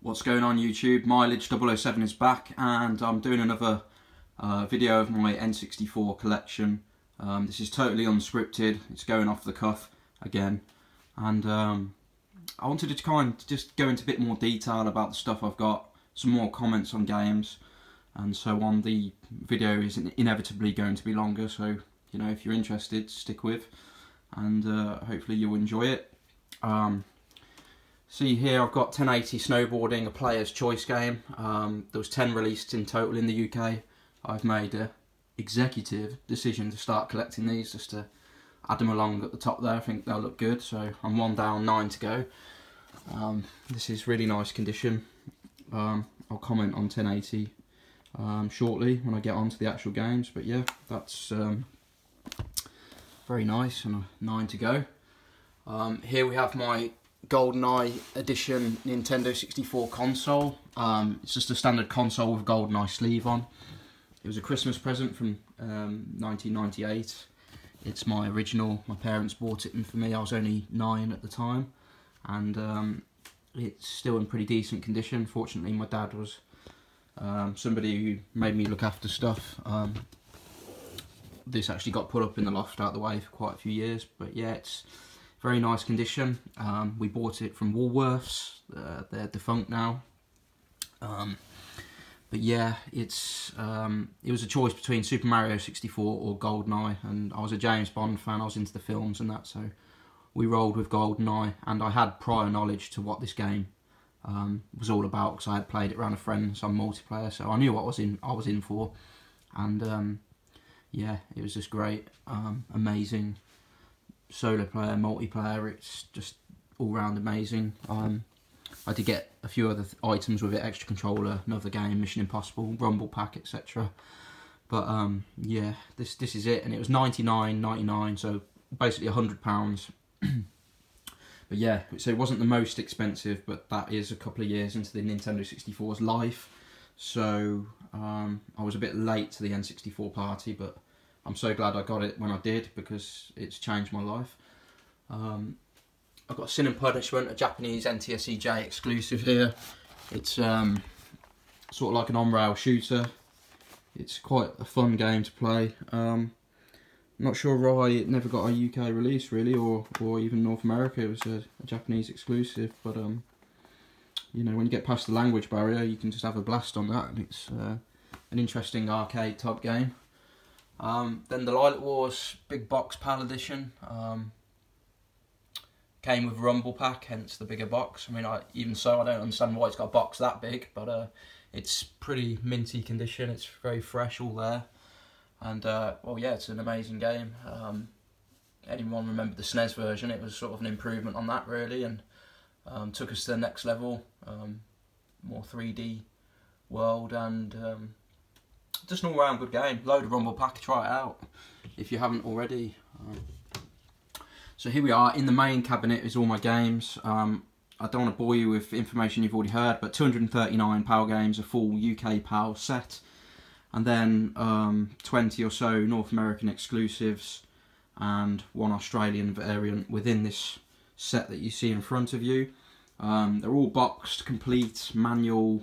What's going on YouTube? Mileage 007 is back, and I'm doing another video of my N64 collection. This is totally unscripted, it's going off the cuff again, and I wanted to kind of just go into a bit more detail about the stuff I've got, some more comments on games and so on. The video is inevitably going to be longer, so you know, if you're interested, stick with, and hopefully you'll enjoy it. See here, I've got 1080 Snowboarding, a player's choice game. There was 10 released in total in the UK. I've made an executive decision to start collecting these, just to add them along at the top there. I think they'll look good, so I'm 1 down, 9 to go. This is really nice condition. I'll comment on 1080 shortly when I get on to the actual games, but yeah, that's very nice, and a 9 to go. Here we have my GoldenEye edition Nintendo 64 console. It's just a standard console with GoldenEye sleeve on. It was a Christmas present from 1998. It's my original. My parents bought it for me. I was only 9 at the time, and it's still in pretty decent condition. Fortunately, my dad was somebody who made me look after stuff. This actually got put up in the loft out of the way for quite a few years, but yeah, it's very nice condition. We bought it from Woolworths. They're defunct now. But yeah, it was a choice between Super Mario 64 or GoldenEye, and I was a James Bond fan. I was into the films and that, so we rolled with GoldenEye. And I had prior knowledge to what this game was all about, because I had played it around a friend, some multiplayer, so I knew what I was in for. And yeah, it was just great, amazing. Solo player, multiplayer, it's just all round amazing. I did get a few other items with it, extra controller, another game, Mission Impossible, Rumble Pack, etc. But yeah, this is it, and it was $99.99, so basically £100. But yeah, so it wasn't the most expensive, but that is a couple of years into the Nintendo 64's life, so I was a bit late to the N64 party, but I'm so glad I got it when I did, because it's changed my life. I've got Sin and Punishment, a Japanese NTSC exclusive here. It's sort of like an on-rail shooter. It's quite a fun game to play. Not sure why it never got a UK release really, or even North America. It was a Japanese exclusive, but you know, when you get past the language barrier, you can just have a blast on that, and it's an interesting arcade type game. Then the Lilac Wars Big Box PAL Edition came with Rumble Pack, hence the bigger box. I mean, even so, I don't understand why it's got a box that big, but it's pretty minty condition. It's very fresh, all there, and well, yeah, it's an amazing game. Anyone remember the SNES version? It was sort of an improvement on that, really, and took us to the next level, more 3D world, and just an all-round good game. Load of Rumble Pack, try it out if you haven't already. So here we are, in the main cabinet is all my games. I don't want to bore you with information you've already heard, but 239 PAL games, a full UK PAL set, and then 20 or so North American exclusives, and 1 Australian variant within this set that you see in front of you. They're all boxed, complete, manual,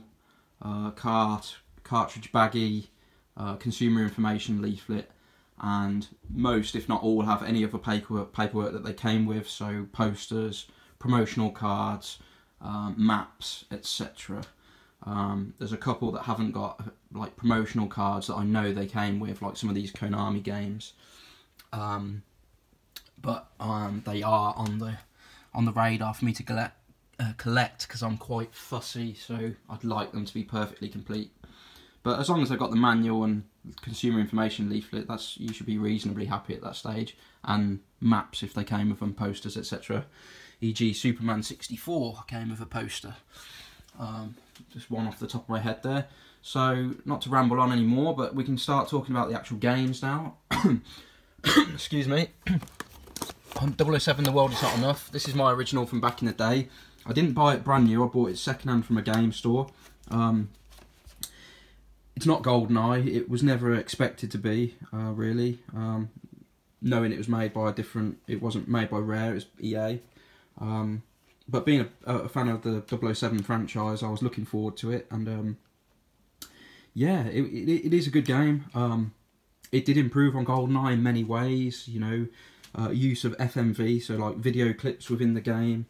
cartridge baggy, consumer information leaflet, and most, if not all, have any other paperwork that they came with, so posters, promotional cards, maps, etc. There's a couple that haven't got like promotional cards that I know they came with, like some of these Konami games, but they are on the radar for me to collect, because I'm quite fussy, so I'd like them to be perfectly complete. But as long as I've got the manual and consumer information leaflet, you should be reasonably happy at that stage. And maps, if they came with them, posters, etc. E.g. Superman 64 came with a poster. Just one off the top of my head there. So, not to ramble on anymore, but we can start talking about the actual games now. Excuse me. On 007 The World Is Not Enough. This is my original from back in the day. I didn't buy it brand new, I bought it second-hand from a game store. It's not GoldenEye, it was never expected to be, really. Knowing it was made by it wasn't made by Rare, it was EA. but being a fan of the 007 franchise, I was looking forward to it, and yeah, it is a good game. It did improve on GoldenEye in many ways, you know, use of FMV, so like video clips within the game,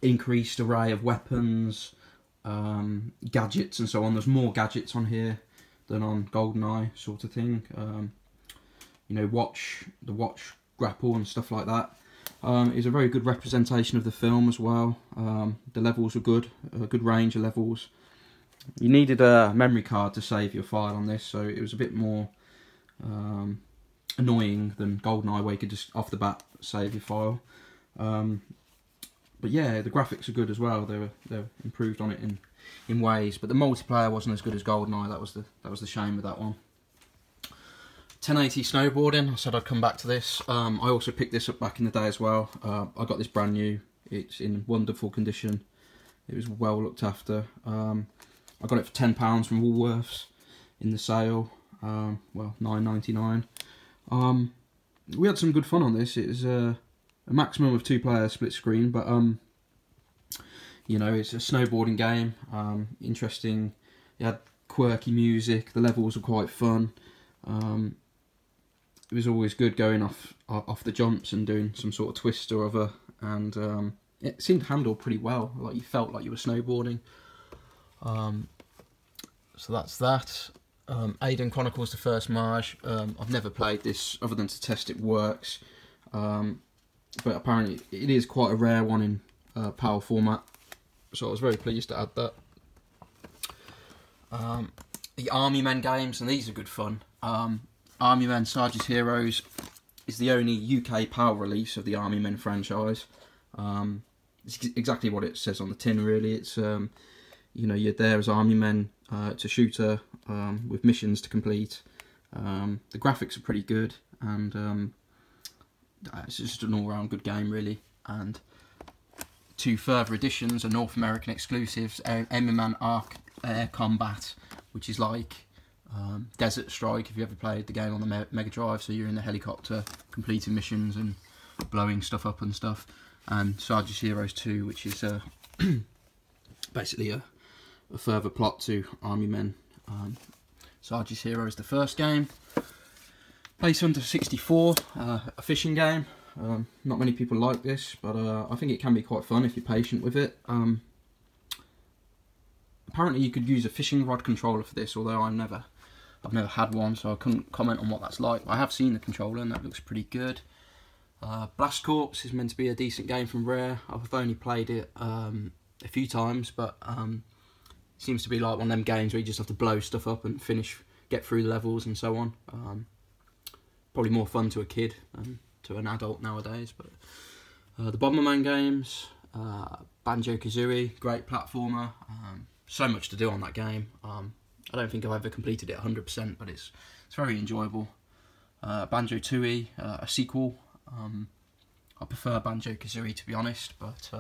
increased array of weapons, gadgets and so on. There's more gadgets on here than on GoldenEye, sort of thing. You know, the watch grapple and stuff like that. Is a very good representation of the film as well. The levels were good, a good range of levels. You needed a memory card to save your file on this, so it was a bit more annoying than GoldenEye, where you could just off the bat save your file. But yeah, the graphics are good as well. They're improved on it in ways, but the multiplayer wasn't as good as GoldenEye. That was the shame with that one. 1080 snowboarding. I said I'd come back to this. I also picked this up back in the day as well. I got this brand new. It's in wonderful condition. It was well looked after. I got it for £10 from Woolworths in the sale. Well, £9.99. We had some good fun on this. It was a maximum of 2 players split screen, but you know, it's a snowboarding game. Interesting. It had quirky music. The levels were quite fun. It was always good going off the jumps and doing some sort of twist or other, and it seemed to handle pretty well. Like you felt like you were snowboarding. So that's that. Aiden Chronicles the First March. I've never played this other than to test it works, but apparently it is quite a rare one in PAL format, so I was very pleased to add that. The Army Men games, and these are good fun. Army Men Sarge's Heroes is the only UK PAL release of the Army Men franchise. It's exactly what it says on the tin, really. It's you know, you're there as Army Men. It's a shooter with missions to complete. The graphics are pretty good, and it's just an all-round good game, really. And 2 further editions are North American exclusives: Emmerman Arc Air Combat, which is like Desert Strike, if you ever played the game on the Mega Drive. So you're in the helicopter completing missions and blowing stuff up and stuff. And Sarge's Heroes 2, which is basically a further plot to Army Men. Sarge's Heroes, the first game. Place under 64, a fishing game. Not many people like this, but I think it can be quite fun if you're patient with it. Apparently you could use a fishing rod controller for this, although I've never had one, so I couldn't comment on what that's like. I have seen the controller and that looks pretty good. Blast Corps is meant to be a decent game from Rare. I've only played it a few times, but it seems to be like one of them games where you just have to blow stuff up and get through the levels and so on. Probably more fun to a kid than to an adult nowadays. But the Bomberman games, Banjo-Kazooie, great platformer. So much to do on that game. I don't think I've ever completed it 100%, but it's very enjoyable. Banjo-Tooie, a sequel. I prefer Banjo-Kazooie, to be honest, but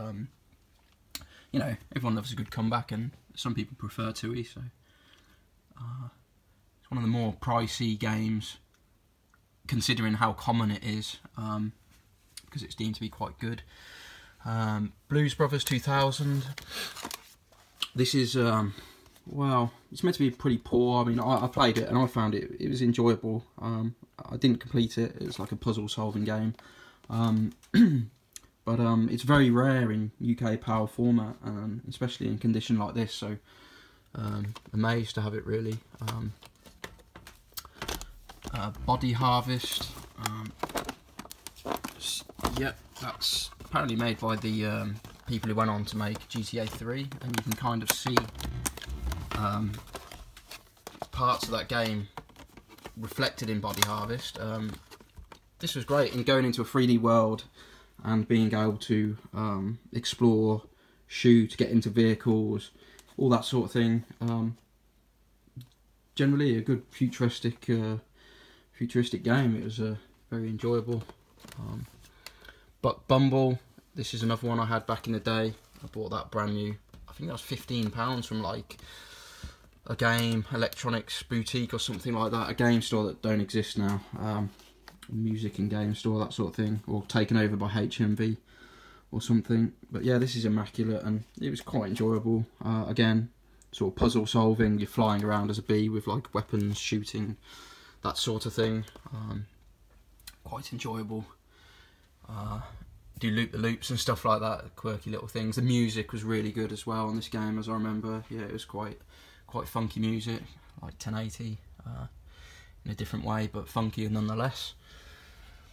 you know, everyone loves a good comeback, and some people prefer Tooie, so it's one of the more pricey games, considering how common it is, because it's deemed to be quite good. Blues Brothers 2000. This is, well, it's meant to be pretty poor. I mean, I played it and I found it was enjoyable. I didn't complete it. It's like a puzzle solving game. But it's very rare in UK PAL format, especially in condition like this, so amazed to have it, really. Body Harvest. Yep, that's apparently made by the people who went on to make GTA 3, and you can kind of see parts of that game reflected in Body Harvest. This was great in going into a 3D world and being able to explore, shoot, get into vehicles, all that sort of thing. Generally a good futuristic game. It was very enjoyable. But Bumble, this is another one I had back in the day. I bought that brand new. I think that was £15 from like a game electronics boutique or something like that. A game store that don't exist now. Music and game store, that sort of thing, or taken over by HMV or something. But yeah, this is immaculate, and it was quite enjoyable. Again, sort of puzzle solving. You're flying around as a bee with like weapons, shooting, that sort of thing. Quite enjoyable. Do loop the loops and stuff like that, quirky little things. The music was really good as well in this game, as I remember. Yeah, it was quite funky music, like 1080, in a different way, but funkier nonetheless.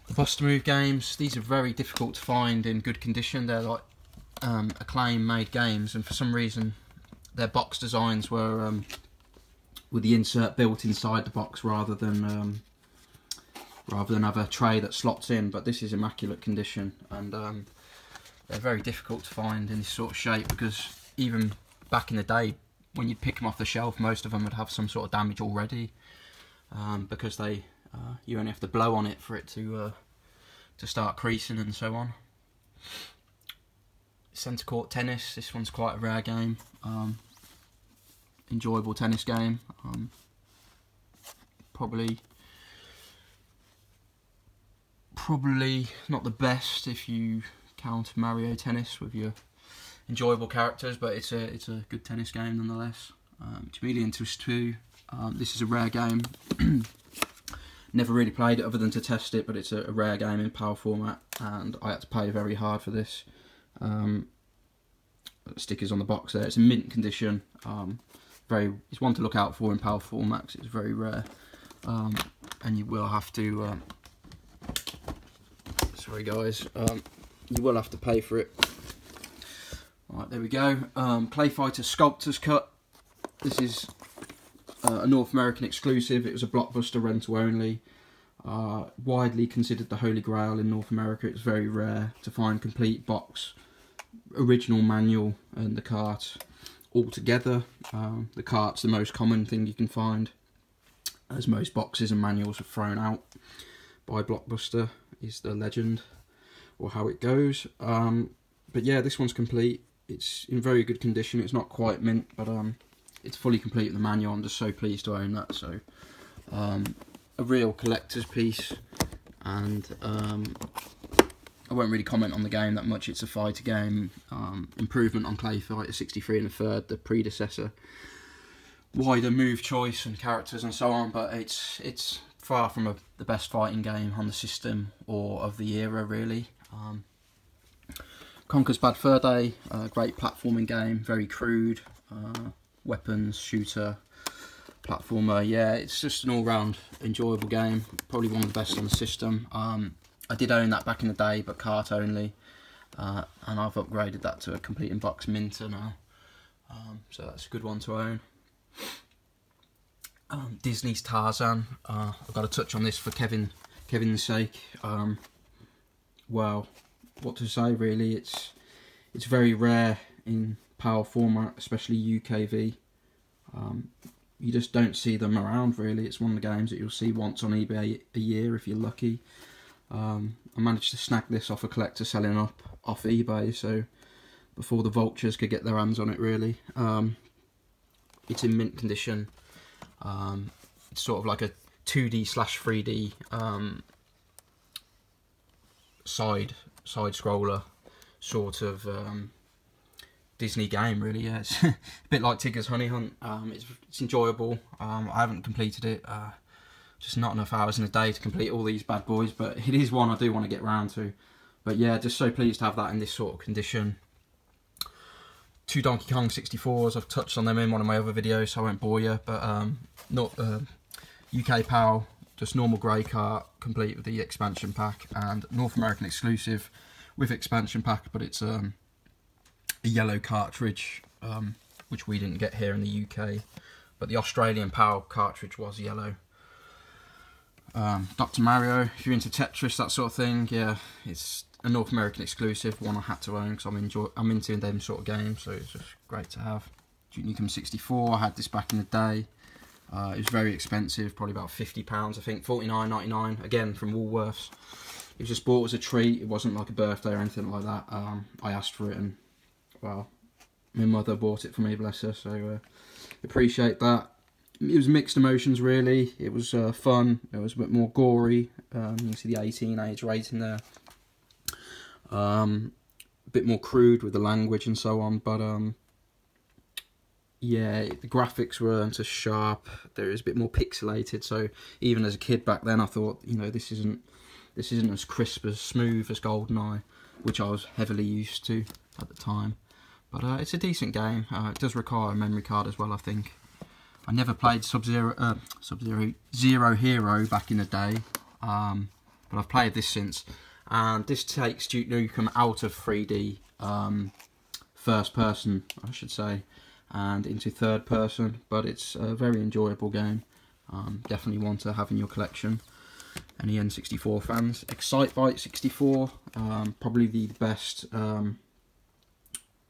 The Buster Move games, these are very difficult to find in good condition. They're like Acclaim made games, and for some reason their box designs were with the insert built inside the box rather than have a tray that slots in. But this is immaculate condition, and they're very difficult to find in this sort of shape, because even back in the day when you'd pick them off the shelf, most of them would have some sort of damage already, because you only have to blow on it for it to start creasing and so on. Centre court tennis, this one's quite a rare game. Enjoyable tennis game. Probably not the best if you count Mario Tennis with your enjoyable characters, but it's a good tennis game nonetheless. Chameleon Twist 2. This is a rare game. Never really played it other than to test it, but it's a rare game in PAL format, and I had to pay very hard for this. Stickers on the box there. It's in mint condition. It's one to look out for in PAL format 'cause it's very rare, and you will have to. Sorry guys, you will have to pay for it. Right, there we go. Clay Fighter Sculptor's Cut. This is a North American exclusive. It was a Blockbuster rental only. Widely considered the Holy Grail in North America. It's very rare to find complete box, original manual, and the cart all together. The cart's the most common thing you can find, as most boxes and manuals are thrown out by Blockbuster, is the legend, or how it goes. But yeah, this one's complete. It's in very good condition. It's not quite mint, but it's fully complete with the manual. I'm just so pleased to own that. So a real collector's piece, and I won't really comment on the game that much. It's a fighter game, improvement on Clay Fighter 63 and a third, the predecessor. Wider move choice and characters and so on, but it's far from the best fighting game on the system or of the era, really. Conker's Bad Fur Day, great platforming game, very crude, weapons, shooter, platformer. Yeah, it's just an all-round enjoyable game, probably one of the best on the system. I did own that back in the day, but cart only, and I've upgraded that to a complete in-box minter now, so that's a good one to own. Disney's Tarzan. I've got to touch on this for Kevin's sake. Well, what to say really? It's very rare in PAL format, especially UKV. You just don't see them around really. It's one of the games that you'll see once on eBay a year if you're lucky. I managed to snag this off a collector selling up off eBay, so before the vultures could get their hands on it really. It's in mint condition. It's sort of like a 2D/3D side scroller sort of Disney game really. Yeah, it's a bit like Tigger's Honey Hunt. It's enjoyable. I haven't completed it, just not enough hours in a day to complete all these bad boys, but it is one I do want to get round to. But yeah, just so pleased to have that in this sort of condition. 2 Donkey Kong 64s, I've touched on them in one of my other videos, so I won't bore you, but not UK PAL, just normal grey cart, complete with the expansion pack, and North American exclusive with expansion pack, but it's a yellow cartridge, which we didn't get here in the UK, but the Australian PAL cartridge was yellow. Dr. Mario, if you're into Tetris, that sort of thing, yeah, it's a North American exclusive, one I had to own because I'm into them sort of games, so it's just great to have. Duke Nukem 64, I had this back in the day. It was very expensive, probably about £50, I think, $49.99, again from Woolworths. It was just bought as a treat, it wasn't like a birthday or anything like that. I asked for it and, well, my mother bought it for me, bless her, so appreciate that. It was mixed emotions really. It was fun, it was a bit more gory, you can see the 18 age rating there. bit more crude with the language and so on, but yeah, the graphics weren't as sharp. There is a bit more pixelated. So even as a kid back then, I thought, you know, this isn't as crisp, as smooth as GoldenEye, which I was heavily used to at the time. But it's a decent game. It does require a memory card as well, I think. I never played Zero Hero back in the day, but I've played this since. And this takes Duke Nukem out of 3D, first person, I should say, and into third person. But it's a very enjoyable game. Definitely one to have in your collection. Any N64 fans? Excitebike 64, probably the best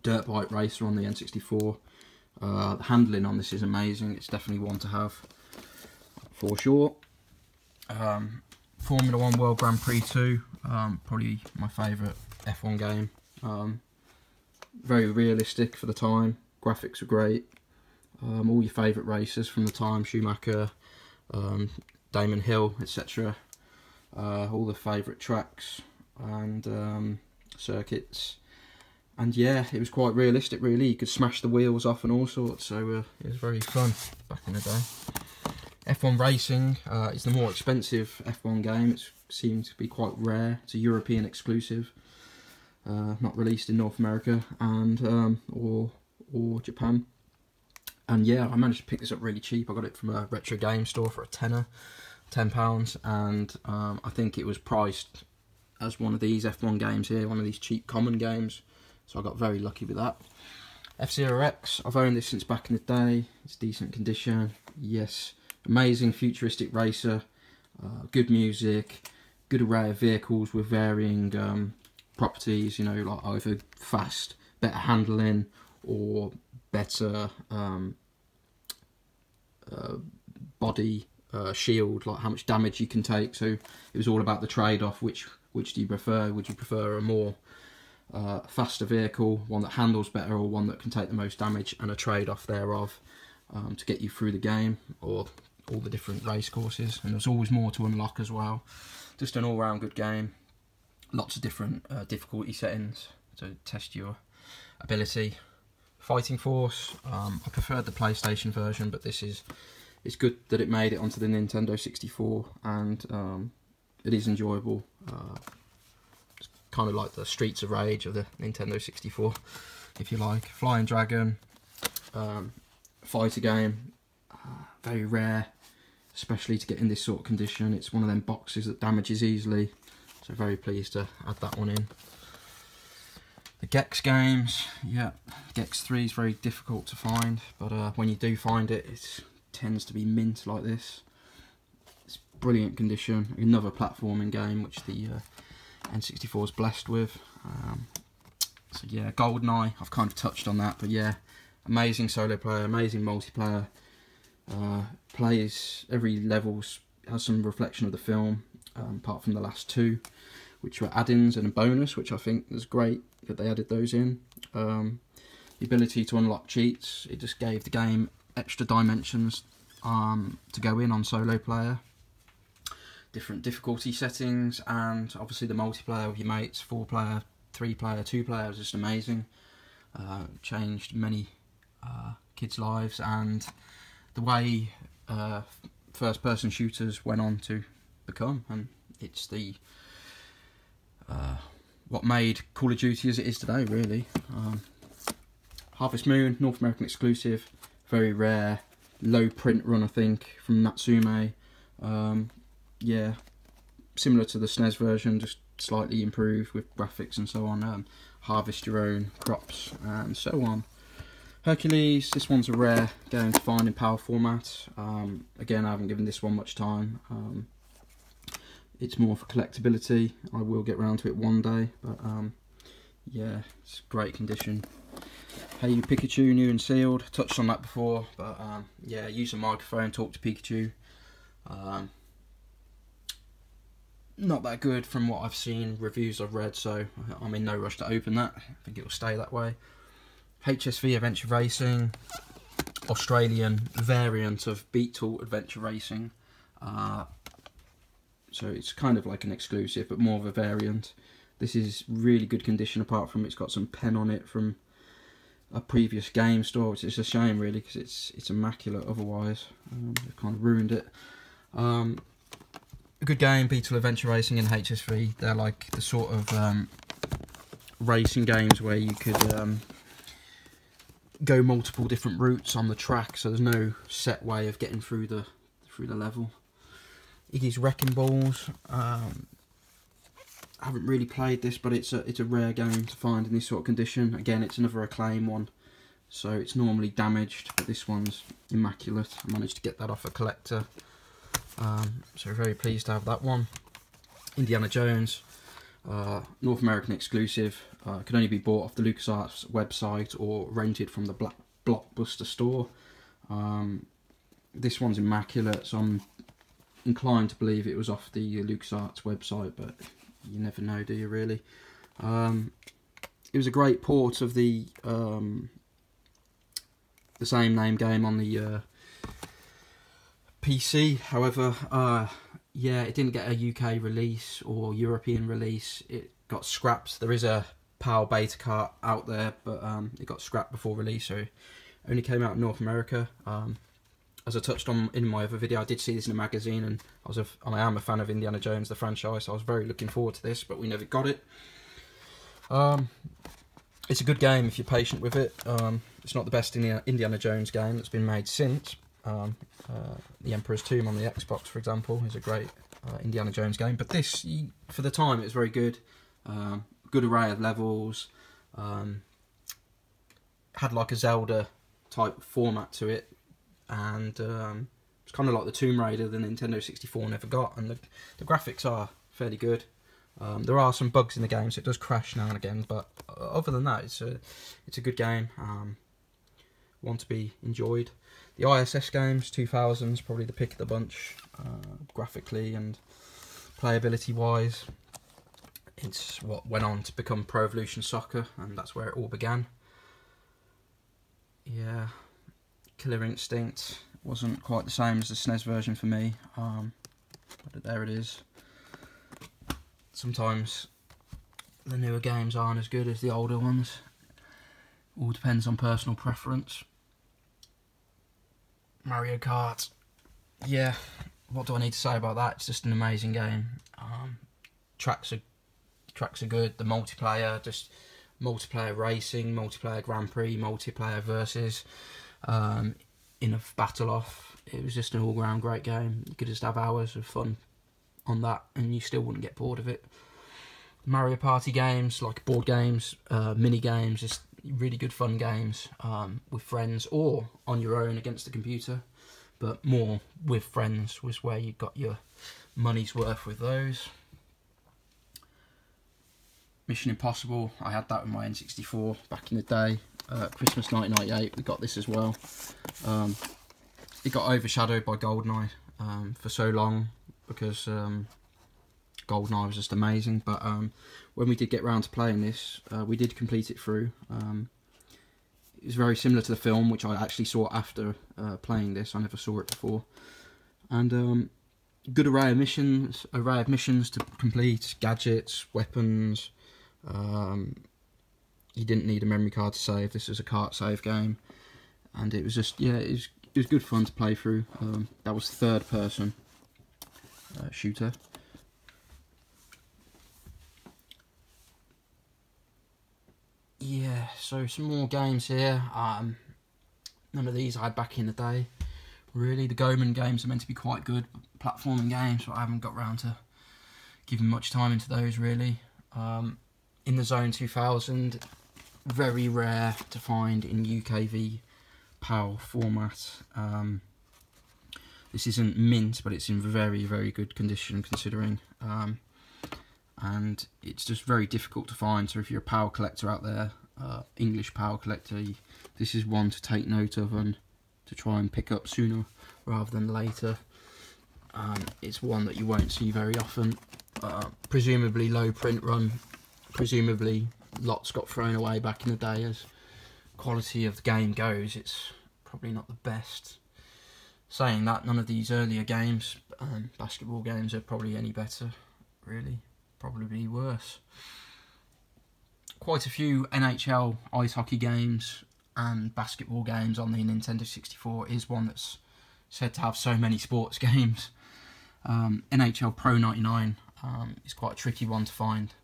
dirt bike racer on the N64. The handling on this is amazing. It's definitely one to have for sure. Formula 1 World Grand Prix 2, probably my favourite F1 game. Very realistic for the time. Graphics are great. All your favourite racers from the time, Schumacher, Damon Hill, etc. All the favourite tracks and circuits. And yeah, it was quite realistic really. You could smash the wheels off and all sorts, so it was very fun back in the day. F1 Racing is the more expensive F1 game. It seems to be quite rare. It's a European exclusive, not released in North America and or Japan. And yeah, I managed to pick this up really cheap. I got it from a retro game store for a tenner, £10, and I think it was priced as one of these F1 games here, one of these cheap common games. So I got very lucky with that. F-Zero X, I've owned this since back in the day. It's decent condition. Yes, amazing futuristic racer. Good music, good array of vehicles with varying properties. You know, like either fast, better handling, or better body shield, like how much damage you can take. So it was all about the trade-off. Which do you prefer? Would you prefer a more faster vehicle, one that handles better, or one that can take the most damage, and a trade-off thereof to get you through the game or all the different race courses? And there's always more to unlock as well. Just an all-round good game. Lots of different difficulty settings to test your ability. Fighting Force, I preferred the PlayStation version, but it's good that it made it onto the Nintendo 64, and it is enjoyable. It's kind of like the Streets of Rage of the Nintendo 64, if you like. Flying Dragon, fighter game, very rare, especially to get in this sort of condition. It's one of them boxes that damages easily, so very pleased to add that one in. The Gex games, yeah, Gex 3 is very difficult to find, but when you do find it, it tends to be mint like this. It's brilliant condition. Another platforming game which the N64 is blessed with. So yeah, GoldenEye, I've kind of touched on that, but yeah, amazing solo player, amazing multiplayer. Plays every level, has some reflection of the film, apart from the last two, which were add-ins and a bonus, which I think is great that they added those in. The ability to unlock cheats, it just gave the game extra dimensions to go in on solo player. Different difficulty settings, and obviously the multiplayer with your mates, 4-player, 3-player, 2-player was just amazing. Changed many kids' lives, and the way first-person shooters went on to become, and it's the what made Call of Duty as it is today, really. Harvest Moon, North American exclusive, very rare, low print run, I think, from Natsume. Yeah, similar to the SNES version, just slightly improved with graphics and so on. Harvest your own crops and so on. Hercules, this one's a rare game to find in PAL format. Again, I haven't given this one much time. It's more for collectability. I will get round to it one day, but yeah, it's great condition. Hey You Pikachu, new and sealed. Touched on that before, but yeah, use a microphone, talk to Pikachu. Not that good from what I've seen, reviews I've read, so I'm in no rush to open that. I think it will stay that way. HSV Adventure Racing, Australian variant of Beetle Adventure Racing. So it's kind of like an exclusive, but more of a variant. This is really good condition, apart from it's got some pen on it from a previous game store, which is a shame really, because it's immaculate otherwise. They've kind of ruined it. A good game, Beetle Adventure Racing and HS3. They're like the sort of racing games where you could go multiple different routes on the track, so there's no set way of getting through the level. Iggy's Wrecking Balls. I haven't really played this, but it's a rare game to find in this sort of condition. Again, it's another Acclaim one, so it's normally damaged, but this one's immaculate. I managed to get that off a collector, so very pleased to have that one. Indiana Jones, North American exclusive. Could only be bought off the LucasArts website or rented from the Blockbuster store. This one's immaculate, so I'm inclined to believe it was off the LucasArts website, but you never know, do you really? It was a great port of the same name game on the PC. However, yeah, it didn't get a UK release or European release. It got scrapped. There is a PAL beta cart out there, but it got scrapped before release, so it only came out in North America. As I touched on in my other video, I did see this in a magazine, and I am a fan of Indiana Jones, the franchise, so I was very looking forward to this, but we never got it. It's a good game if you're patient with it. It's not the best Indiana Jones game that's been made since. The Emperor's Tomb on the Xbox, for example, is a great Indiana Jones game, but this, for the time, it was very good. Good array of levels. Had like a Zelda type format to it, and it's kind of like the Tomb Raider the Nintendo 64 never got, and the graphics are fairly good. There are some bugs in the game, so it does crash now and again, but other than that, it's a good game, one to be enjoyed. The ISS games, 2000s, probably the pick of the bunch, graphically and playability wise. It's what went on to become Pro Evolution Soccer, and that's where it all began. Yeah, Killer Instinct wasn't quite the same as the SNES version for me, but there it is. Sometimes the newer games aren't as good as the older ones. All depends on personal preference. Mario Kart. Yeah, what do I need to say about that? It's just an amazing game. Tracks are good. The multiplayer, just multiplayer racing, multiplayer Grand Prix, multiplayer versus in a battle off. It was just an all-round great game. You could just have hours of fun on that, and you still wouldn't get bored of it. Mario Party games, like board games, mini games, just really good fun games with friends or on your own against the computer, but more with friends was where you got your money's worth with those. Mission Impossible, I had that with my N64 back in the day. Christmas 1998, we got this as well. It got overshadowed by GoldenEye for so long, because GoldenEye was just amazing, but when we did get round to playing this, we did complete it through. It was very similar to the film, which I actually saw after playing this. I never saw it before. And good array of missions to complete, gadgets, weapons. You didn't need a memory card to save. This was a kart save game, and it was just, yeah, it was good fun to play through. That was third person shooter. Yeah, so some more games here. None of these I had back in the day. Really, the Goman games are meant to be quite good platforming games, but I haven't got round to giving much time into those really. In the Zone 2000, very rare to find in UKV PAL format. This isn't mint, but it's in very, very good condition considering. And it's just very difficult to find, so if you're a PAL collector out there, English PAL collector, this is one to take note of and to try and pick up sooner rather than later. It's one that you won't see very often. Presumably low print run, presumably lots got thrown away back in the day. As quality of the game goes, it's probably not the best. Saying that, none of these earlier games, basketball games, are probably any better, really. Probably worse. quite a few NHL ice hockey games and basketball games on the Nintendo 64. It is one that's said to have so many sports games. NHL Pro 99 is quite a tricky one to find,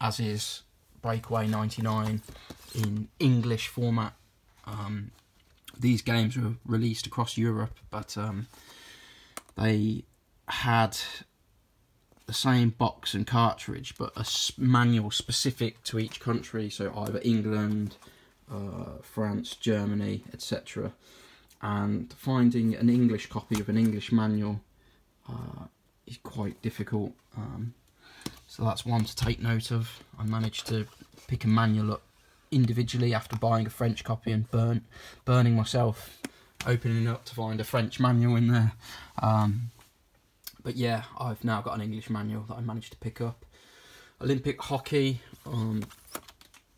as is Breakaway 99 in English format. These games were released across Europe, but they had the same box and cartridge, but a manual specific to each country, so either England, France, Germany, etc. And finding an English copy of an English manual is quite difficult. So that's one to take note of. I managed to pick a manual up individually after buying a French copy and burning myself opening up to find a French manual in there. But yeah, I've now got an English manual that I managed to pick up. Olympic hockey,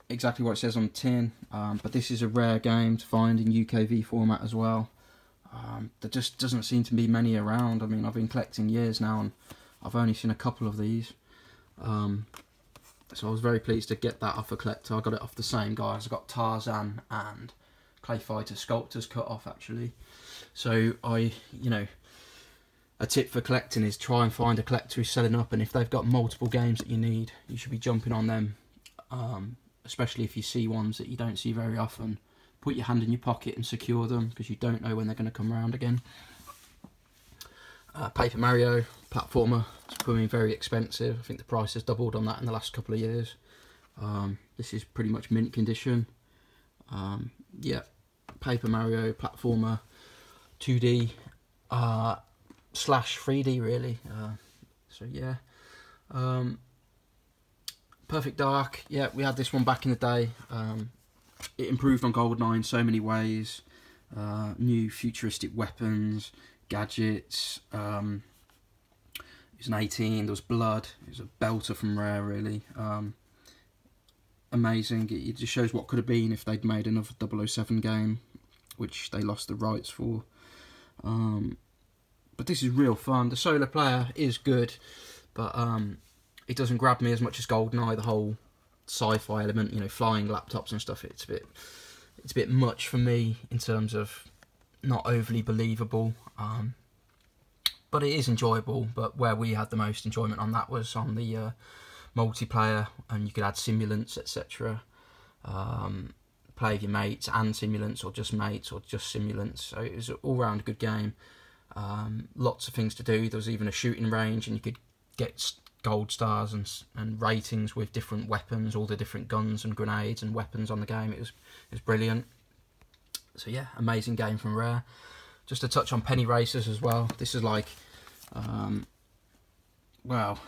exactly what it says on the tin, but this is a rare game to find in UKV format as well. There just doesn't seem to be many around. I mean, I've been collecting years now and I've only seen a couple of these. So I was very pleased to get that off a collector. I got it off the same guys. I got Tarzan and Clay Fighter Sculptors cut off actually. So a tip for collecting is try and find a collector who's selling up, and if they've got multiple games that you need, you should be jumping on them. Especially if you see ones that you don't see very often. Put your hand in your pocket and secure them, because you don't know when they're going to come around again. Paper Mario platformer, it's becoming very expensive. I think the price has doubled on that in the last couple of years. This is pretty much mint condition. Yeah, Paper Mario platformer, 2D slash 3D really. So yeah. Perfect Dark, yeah, we had this one back in the day. It improved on GoldenEye in so many ways. New futuristic weapons, gadgets. It was an 18, there was blood. It was a belter from Rare, really. Amazing. It just shows what could have been if they'd made another 007 game, which they lost the rights for. But this is real fun. The solo player is good, but it doesn't grab me as much as GoldenEye. The whole sci-fi element, flying laptops and stuff. It's a bit much for me in terms of not overly believable. But it is enjoyable. But where we had the most enjoyment on that was on the multiplayer, and you could add simulants, etc. Play with your mates and simulants, or just mates, or just simulants. So it was an all-round good game. Lots of things to do. There was even a shooting range, and you could get gold stars and ratings with different weapons, all the different guns and grenades and weapons on the game. It was brilliant. So yeah, amazing game from Rare. Just to touch on Penny Racers as well. This is like, well,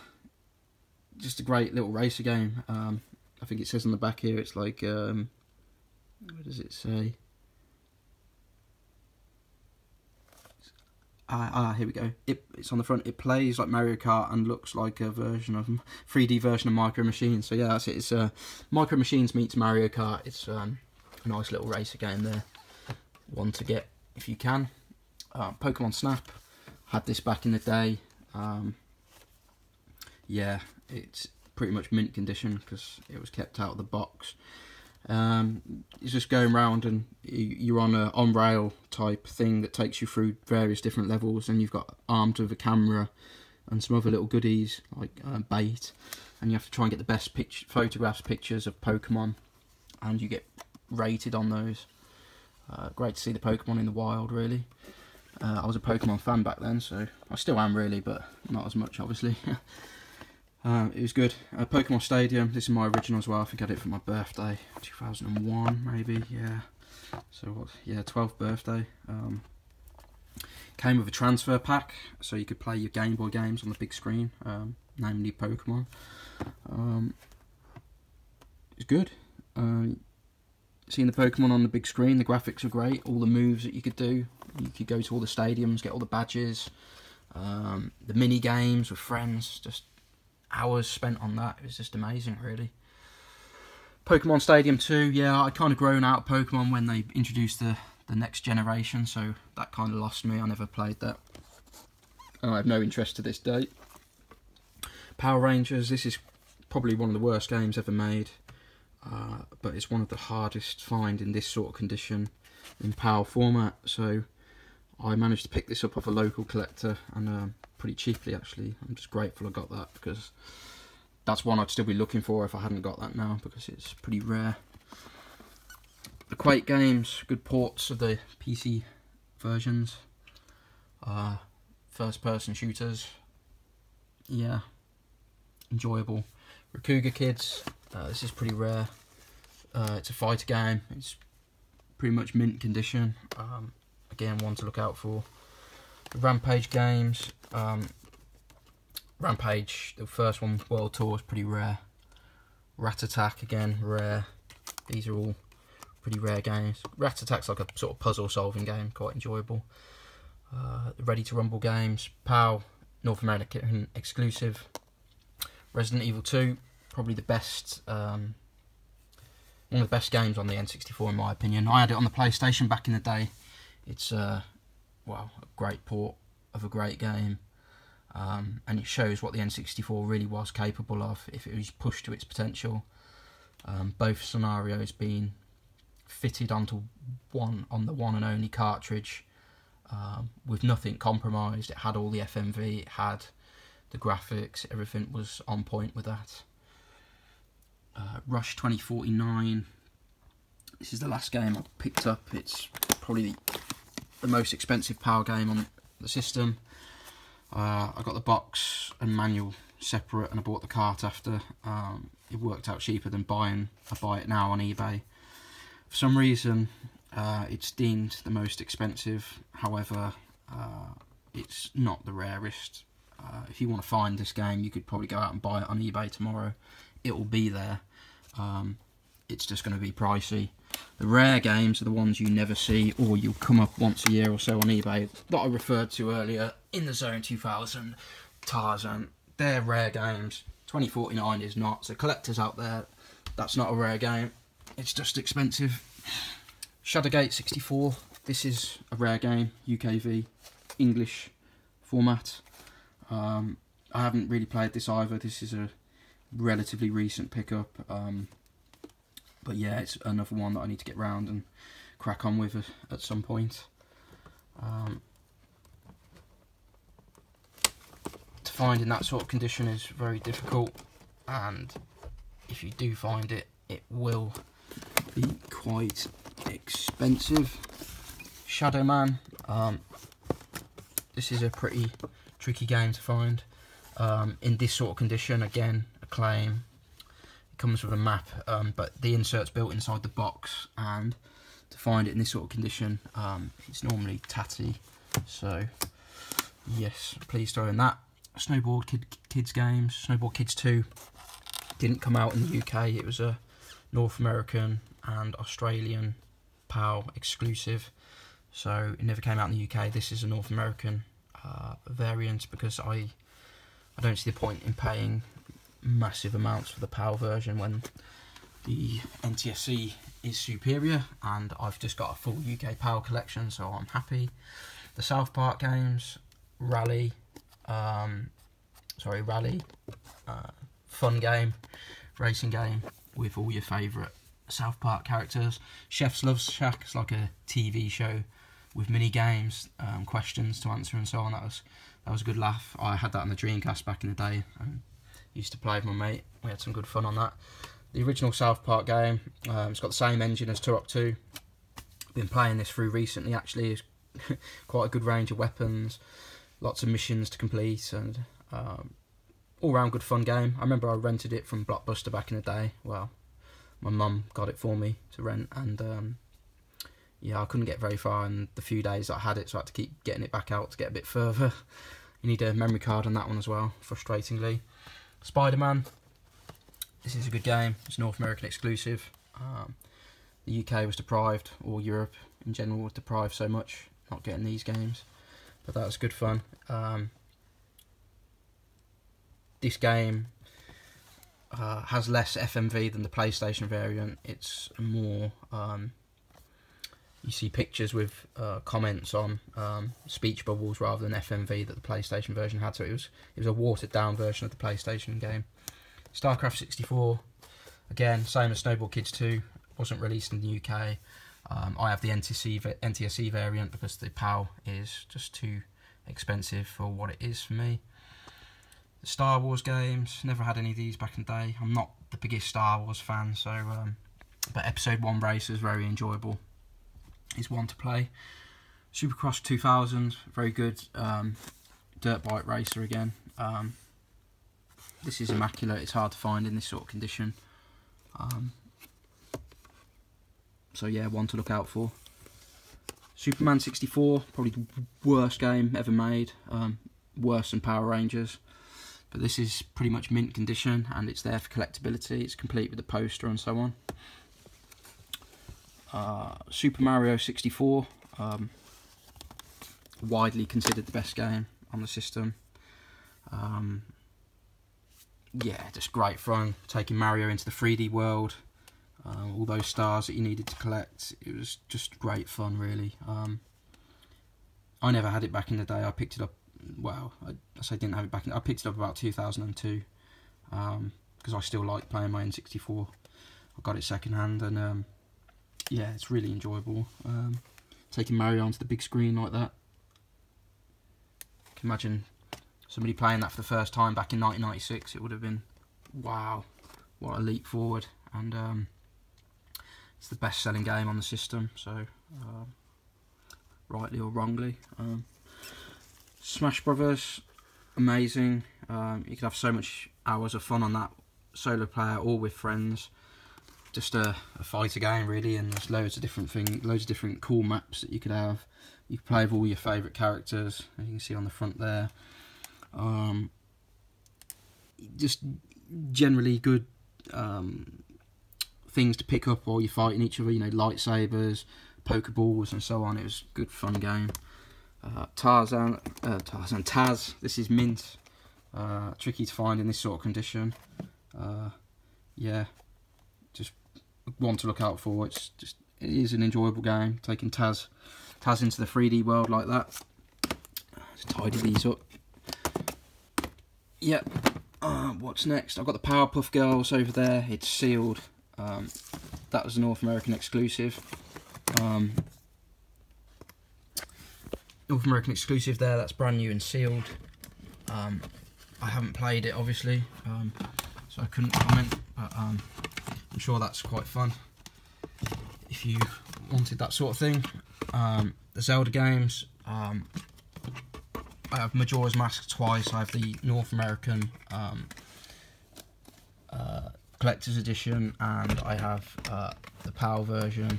just a great little racer game. I think it says on the back here, it's like, what does it say? Here we go. It's on the front. It plays like Mario Kart and looks like a version of 3D version of Micro Machines. So yeah, that's it. It's Micro Machines meets Mario Kart. It's a nice little racer game there. One to get if you can. Pokemon Snap. Had this back in the day. Yeah, it's pretty much mint condition because it was kept out of the box. It's just going around and you're on a on-rail type thing that takes you through various different levels, and you've got armed with a camera and some other little goodies like bait, and you have to try and get the best pictures of Pokemon, and you get rated on those. Great to see the Pokemon in the wild, really. I was a Pokemon fan back then, so I still am really, but not as much obviously. It was good. Pokemon Stadium, this is my original as well. I think I did it for my birthday, 2001 maybe, yeah. So what? Yeah, 12th birthday. Came with a transfer pack, so you could play your Game Boy games on the big screen, namely Pokemon. It's good. Seeing the Pokemon on the big screen, the graphics are great. All the moves that you could do. You could go to all the stadiums, get all the badges. The mini games with friends, just hours spent on that. It was just amazing, really. Pokemon Stadium 2, yeah, I kind of grown out of Pokemon when they introduced the next generation, so that kind of lost me. I never played that. I have no interest to this day. Power Rangers, this is probably one of the worst games ever made, but it's one of the hardest to find in this sort of condition in PAL format. So I managed to pick this up off a local collector, and pretty cheaply actually. I'm just grateful I got that, because that's one I'd still be looking for if I hadn't got that now, because it's pretty rare. The Quake games, good ports of the PC versions. First person shooters, yeah, enjoyable. Rakuga Kids, this is pretty rare. It's a fighter game, it's pretty much mint condition. Again, one to look out for. The Rampage games, Rampage, the first one, World Tour, is pretty rare. Rat Attack, again, rare. These are all pretty rare games. Rat Attack's like a sort of puzzle solving game, quite enjoyable. The Ready to Rumble games, PAL, North American exclusive. Resident Evil 2, probably the best, one of the best games on the N64 in my opinion. I had it on the PlayStation back in the day. It's well, a great port of a great game, and it shows what the N64 really was capable of if it was pushed to its potential. Both scenarios being fitted onto the one and only cartridge, with nothing compromised. It had all the FMV, it had the graphics, everything was on point with that. Rush 2049, this is the last game I picked up. It's probably the most expensive PAL game on the system. I got the box and manual separate, and I bought the cart after. It worked out cheaper than buying. I buy it now on eBay. For some reason, it's deemed the most expensive. However, it's not the rarest. If you want to find this game, you could probably go out and buy it on eBay tomorrow. It will be there. It's just going to be pricey. The rare games are the ones you never see, or you'll come up once a year or so on eBay, that I referred to earlier, In the Zone 2000, Tarzan. They're rare games. 2049 is not. So collectors out there, that's not a rare game. It's just expensive. Shadowgate 64. This is a rare game, UKV, English format. I haven't really played this either. This is a relatively recent pickup. But yeah, it's another one that I need to get round and crack on with at some point. To find in that sort of condition is very difficult, and if you do find it, it will be quite expensive. Shadow Man, this is a pretty tricky game to find. In this sort of condition, again, Acclaim. It comes with a map, but the insert's built inside the box, and to find it in this sort of condition, it's normally tatty. So yes, please throw in that. Snowboard Kids games. Snowboard Kids 2 didn't come out in the UK. It was a North American and Australian PAL exclusive, so it never came out in the UK. This is a North American variant, because I don't see the point in paying massive amounts for the PAL version when the NTSC is superior, and I've just got a full UK PAL collection, so I'm happy. The South Park games, Rally, fun game, racing game with all your favourite South Park characters. Chef's Love Shack is like a TV show with mini games, questions to answer and so on. That was a good laugh. I had that on the Dreamcast back in the day and used to play with my mate. We had some good fun on that. The original South Park game, it's got the same engine as Turok 2. Been playing this through recently actually. It's quite a good range of weapons, lots of missions to complete, and all round good fun game. I remember I rented it from Blockbuster back in the day. Well, my mum got it for me to rent, and yeah, I couldn't get very far in the few days that I had it, so I had to keep getting it back out to get a bit further. You need a memory card on that one as well, frustratingly. Spider-Man, this is a good game. It's North American exclusive. The UK was deprived, or Europe in general was deprived so much, not getting these games, but that was good fun. This game has less FMV than the PlayStation variant. It's more, you see pictures with comments on, speech bubbles rather than FMV that the PlayStation version had. So it was a watered down version of the PlayStation game. StarCraft 64, again, same as Snowball Kids 2, wasn't released in the UK. I have the NTSC variant because the PAL is just too expensive for what it is for me. The Star Wars games, never had any of these back in the day. I'm not the biggest Star Wars fan, so but Episode 1 Racer is very enjoyable. It's one to play. Supercross 2000, very good dirt bike racer again. This is immaculate, it's hard to find in this sort of condition. So yeah, one to look out for. Superman 64, probably the worst game ever made. Worse than Power Rangers. But this is pretty much mint condition and it's there for collectability. It's complete with the poster and so on. Super Mario 64, widely considered the best game on the system. Yeah, just great fun, taking Mario into the 3D world, all those stars that you needed to collect. It was just great fun, really. I never had it back in the day. I picked it up, well, I say didn't have it back in, I picked it up about 2002, because I still like playing my N64. I got it second hand, and yeah, it's really enjoyable. Taking Mario onto the big screen like that. I can imagine somebody playing that for the first time back in 1996. It would have been, wow, what a leap forward. And it's the best selling game on the system, so rightly or wrongly. Smash Brothers, amazing. You could have so much hours of fun on that, solo player or with friends. Just a fighter game, really, and there's loads of different things, loads of different cool maps that you could have. You can play with all your favourite characters, as you can see on the front there. Just generally good things to pick up while you're fighting each other, you know, lightsabers, pokeballs and so on. It was a good fun game. Taz, this is mint. Tricky to find in this sort of condition. Yeah, just one to look out for. It is an enjoyable game, taking Taz into the 3D world like that. Just tidy these up. Yep. What's next? I've got the Powerpuff Girls over there. It's sealed. That was a North American exclusive. North American exclusive there. That's brand new and sealed. I haven't played it, obviously, so I couldn't comment. But I'm sure that's quite fun if you wanted that sort of thing. The Zelda games. I have Majora's Mask twice. I have the North American Collector's Edition, and I have the PAL version,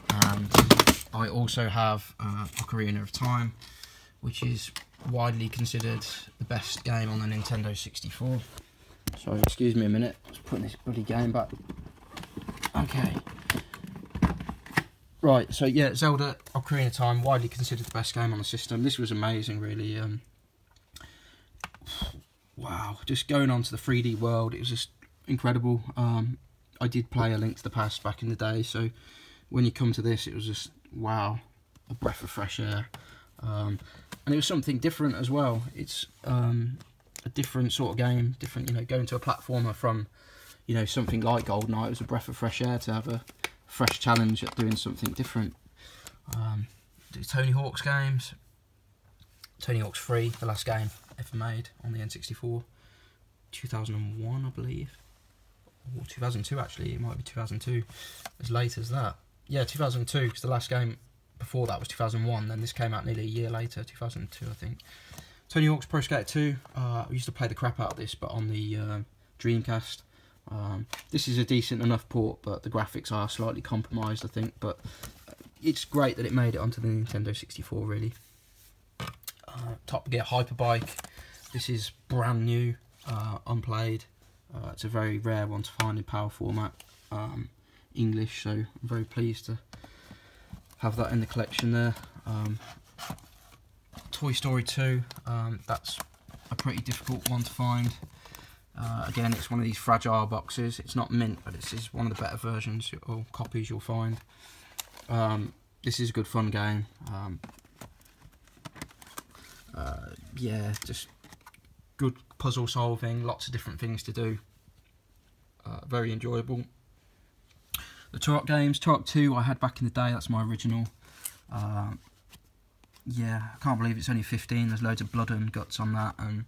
and I also have Ocarina of Time, which is widely considered the best game on the Nintendo 64. Sorry, excuse me a minute, just putting this bloody game back. Okay. Right, so yeah, Zelda Ocarina of Time, widely considered the best game on the system. This was amazing, really. Wow, just going on to the 3D world, it was just incredible. I did play A Link to the Past back in the day, so when you come to this, it was just, wow, a breath of fresh air. And it was something different as well. It's a different sort of game, different, you know, going to a platformer from, you know, something like GoldenEye. It was a breath of fresh air to have a fresh challenge at doing something different. The Tony Hawk's games. Tony Hawk's 3, the last game ever made on the N64. 2001, I believe. Or 2002, actually. It might be 2002. As late as that. Yeah, 2002, because the last game before that was 2001. Then this came out nearly a year later, 2002, I think. Tony Hawk's Pro Skater 2. I used to play the crap out of this, but on the Dreamcast. This is a decent enough port, but the graphics are slightly compromised, I think. But it's great that it made it onto the Nintendo 64, really. Top Gear Hyperbike. This is brand new, unplayed. It's a very rare one to find in PAL format, English, so I'm very pleased to have that in the collection there. Toy Story 2, that's a pretty difficult one to find. Again, it's one of these fragile boxes. It's not mint, but this is one of the better versions or copies you'll find. This is a good fun game. Yeah, just good puzzle solving, lots of different things to do. very enjoyable. The Turok games, Turok 2 I had back in the day, that's my original. Yeah, I can't believe it's only 15, there's loads of blood and guts on that, and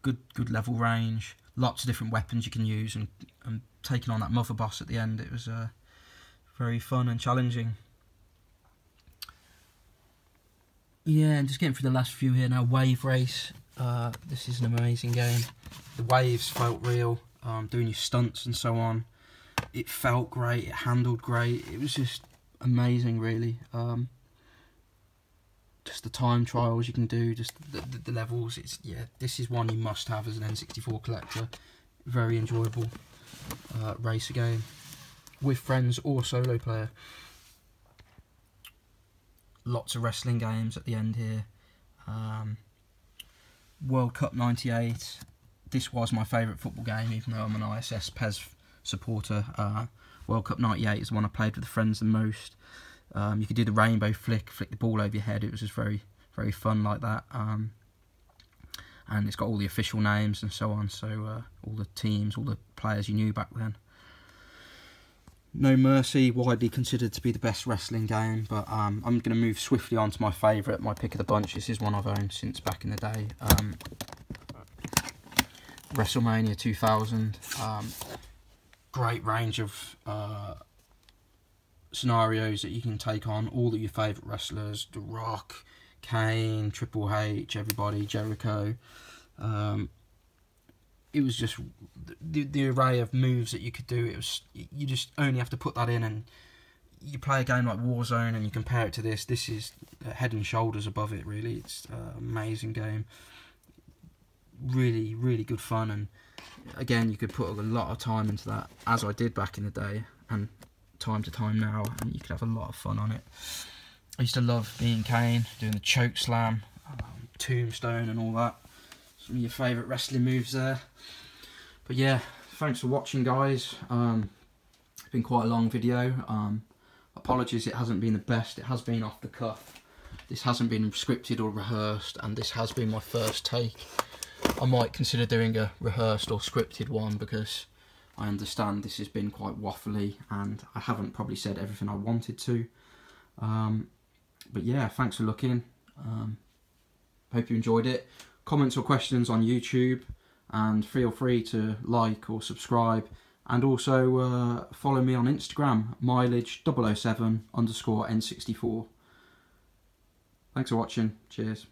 good level range, lots of different weapons you can use, and taking on that mother boss at the end, it was very fun and challenging. Yeah, and just getting through the last few here now. Wave Race, this is an amazing game. The waves felt real, doing your stunts and so on. It felt great, it handled great, it was just amazing really. Just the time trials you can do, just the levels, this is one you must have as an N64 collector. Very enjoyable racer game, with friends or solo player. Lots of wrestling games at the end here. World Cup 98, this was my favourite football game, even though I'm an ISS PES supporter. World Cup 98 is the one I played with the friends the most. You could do the rainbow flick the ball over your head. It was just very, very fun like that. And it's got all the official names and so on, so all the teams, all the players you knew back then. No Mercy, widely considered to be the best wrestling game, but I'm going to move swiftly on to my favourite, my pick of the bunch. This is one I've owned since back in the day. WrestleMania 2000. Great range of scenarios that you can take on, all of your favourite wrestlers, The Rock, Kane, Triple H, everybody, Jericho. It was just the array of moves that you could do. It was, you just only have to put that in, and you play a game like Warzone and you compare it to this. This is head and shoulders above it, really. It's an amazing game. Really, really good fun, and again, you could put a lot of time into that, as I did back in the day, and time to time now, and you could have a lot of fun on it. I used to love being Kane, doing the choke slam, tombstone and all that. Some of your favourite wrestling moves there. But yeah, thanks for watching, guys. It's been quite a long video. Apologies it hasn't been the best. It has been off the cuff. This hasn't been scripted or rehearsed, and this has been my first take. I might consider doing a rehearsed or scripted one, because I understand this has been quite waffly and I haven't probably said everything I wanted to. But yeah, thanks for looking. Hope you enjoyed it. Comments or questions on YouTube, and feel free to like or subscribe, and also follow me on Instagram, mileage007_N64. Thanks for watching. Cheers.